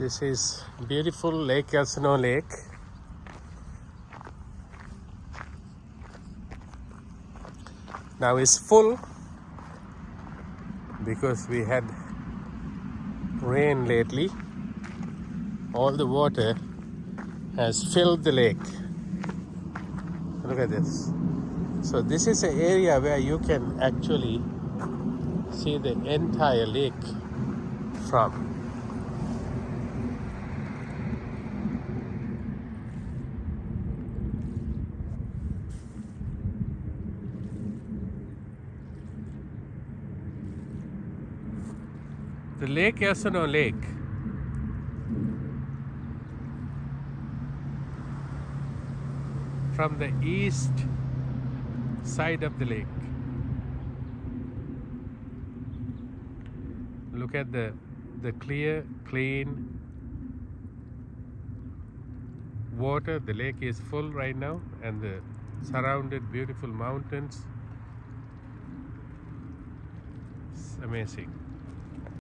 This is beautiful Lake Elsinore Lake. Now it's full because we had rain lately. All the water has filled the lake. Look at this. So this is an area where you can actually see the entire lake from. The Lake Elsinore Lake from the east side of the lake. Look at the clear, clean water. The lake is full right now, and the surrounded beautiful mountains. It's amazing.